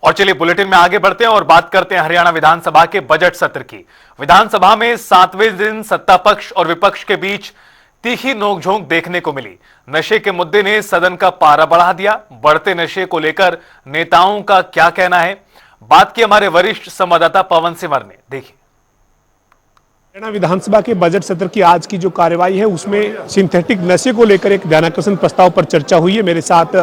और चलिए बुलेटिन में आगे बढ़ते हैं और बात करते हैं हरियाणा विधानसभा के बजट सत्र की। विधानसभा में 7वें दिन सत्ता पक्ष और विपक्ष के बीच तीखी नोकझोंक देखने को मिली। नशे के मुद्दे ने सदन का पारा बढ़ा दिया। बढ़ते नशे को लेकर नेताओं का क्या कहना है, बात की हमारे वरिष्ठ संवाददाता पवन सिमर ने। देखिए, हरियाणा विधानसभा के बजट सत्र की आज की जो कार्यवाही है उसमें सिंथेटिक नशे को लेकर एक ध्यानाकर्षण प्रस्ताव पर चर्चा हुई है। मेरे साथ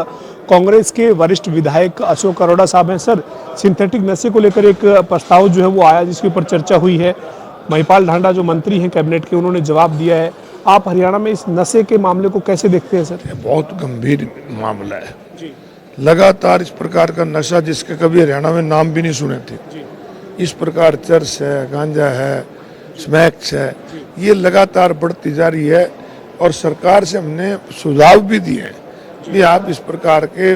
कांग्रेस के वरिष्ठ विधायक अशोक अरोड़ा साहब हैं। सर, सिंथेटिक नशे को लेकर एक प्रस्ताव जो है वो आया जिसके ऊपर चर्चा हुई है। महिपाल ढांडा जो मंत्री हैं कैबिनेट के, उन्होंने जवाब दिया है। आप हरियाणा में इस नशे के मामले को कैसे देखते हैं सर? बहुत गंभीर मामला है जी। लगातार इस प्रकार का नशा जिसके कभी हरियाणा में नाम भी नहीं सुने थे जी। इस प्रकार चरस है, गांजा है, स्मैक्स है, ये लगातार बढ़ती जा रही है। और सरकार से हमने सुझाव भी दिए हैं कि आप इस प्रकार के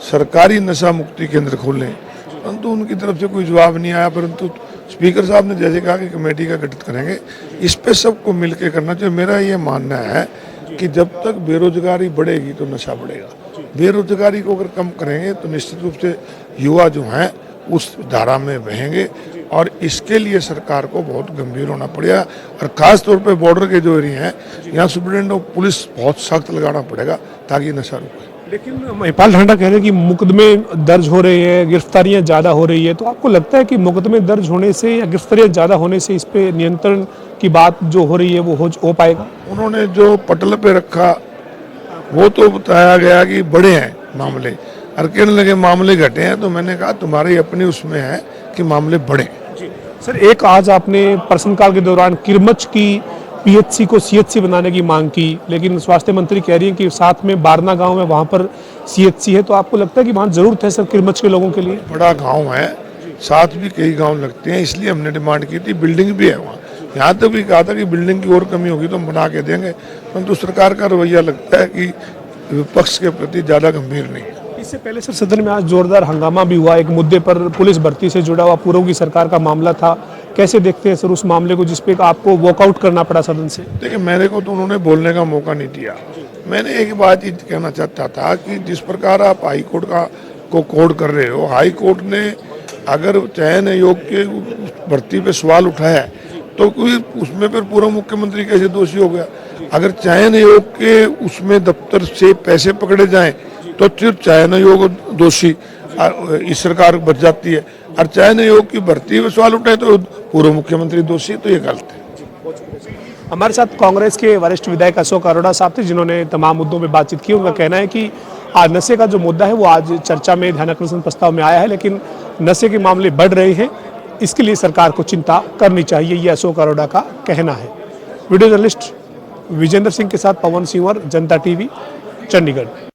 सरकारी नशा मुक्ति केंद्र खोलें, परंतु उनकी तरफ से कोई जवाब नहीं आया। परंतु स्पीकर साहब ने जैसे कहा कि कमेटी का गठित करेंगे, इस पे सबको मिलकर करना चाहिए। मेरा ये मानना है कि जब तक बेरोजगारी बढ़ेगी तो नशा बढ़ेगा। बेरोजगारी को अगर कम करेंगे तो निश्चित रूप से युवा जो हैं उस धारा में बहेंगे और इसके लिए सरकार को बहुत गंभीर होना पड़ेगा। और खास तौर पे बॉर्डर के जो एरिया हैं यहाँ सुप्रीटेंडेंट और पुलिस बहुत सख्त लगाना पड़ेगा ताकि नशा रुके। लेकिन महिपाल ढांडा कह रहे हैं कि मुकदमे दर्ज हो रहे हैं, गिरफ्तारियां ज़्यादा हो रही है, तो आपको लगता है कि मुकदमे दर्ज होने से या गिरफ्तारियां ज़्यादा होने से इस पे नियंत्रण की बात जो हो रही है वो हो पाएगा? उन्होंने जो पटल पे रखा वो तो बताया गया कि बड़े हैं मामले, और कहने लगे मामले घटे हैं, तो मैंने कहा तुम्हारी अपनी उसमें है कि मामले बढ़े। सर, एक आज आपने प्रश्नकाल के दौरान किरमच की पीएचसी को सीएचसी बनाने की मांग की, लेकिन स्वास्थ्य मंत्री कह रही है कि साथ में बारना गांव है वहां पर सीएचसी है, तो आपको लगता है कि वहां जरूरत है सर किरमच के लोगों के लिए? बड़ा गांव है, साथ भी कई गांव लगते हैं, इसलिए हमने डिमांड की थी। बिल्डिंग भी है वहाँ, यहाँ तक भी कहा था कि बिल्डिंग की और कमी होगी तो हम बना के देंगे, परंतु सरकार का रवैया लगता है कि विपक्ष के प्रति ज्यादा गंभीर नहीं है। इससे पहले सर सदन में आज जोरदार हंगामा भी हुआ एक मुद्दे पर, पुलिस भर्ती से जुड़ा हुआ पूर्व की सरकार का मामला था। कैसे देखते हैं सर उस मामले को जिसपे आपको वॉकआउट करना पड़ा सदन से? देखिए, मेरे को तो उन्होंने बोलने का मौका नहीं दिया। मैंने एक बात ही कहना चाहता था कि जिस प्रकार आप हाई कोर्ट को कोड कर रहे हो, हाई कोर्ट ने अगर चयन आयोग के भर्ती पे सवाल उठाया तो कोई उसमें फिर पूर्व मुख्यमंत्री कैसे दोषी हो गया? अगर चयन आयोग के उसमें दफ्तर से पैसे पकड़े जाएं तो फिर चयन आयोग दोषी, इस सरकार बच जाती है। और चयन आयोग की भर्ती में सवाल उठाए तो पूर्व मुख्यमंत्री दोषी, तो ये गलत है। हमारे साथ कांग्रेस के वरिष्ठ विधायक अशोक अरोड़ा साहब थे जिन्होंने तमाम मुद्दों पर बातचीत की। उनका कहना है कि आज नशे का जो मुद्दा है वो आज चर्चा में ध्यानाकर्षण प्रस्ताव में आया है, लेकिन नशे के मामले बढ़ रहे हैं, इसके लिए सरकार को चिंता करनी चाहिए, ये अशोक अरोड़ा का कहना है। वीडियो जर्नलिस्ट विजेंद्र सिंह के साथ पवन सिंह, जनता टीवी, चंडीगढ़।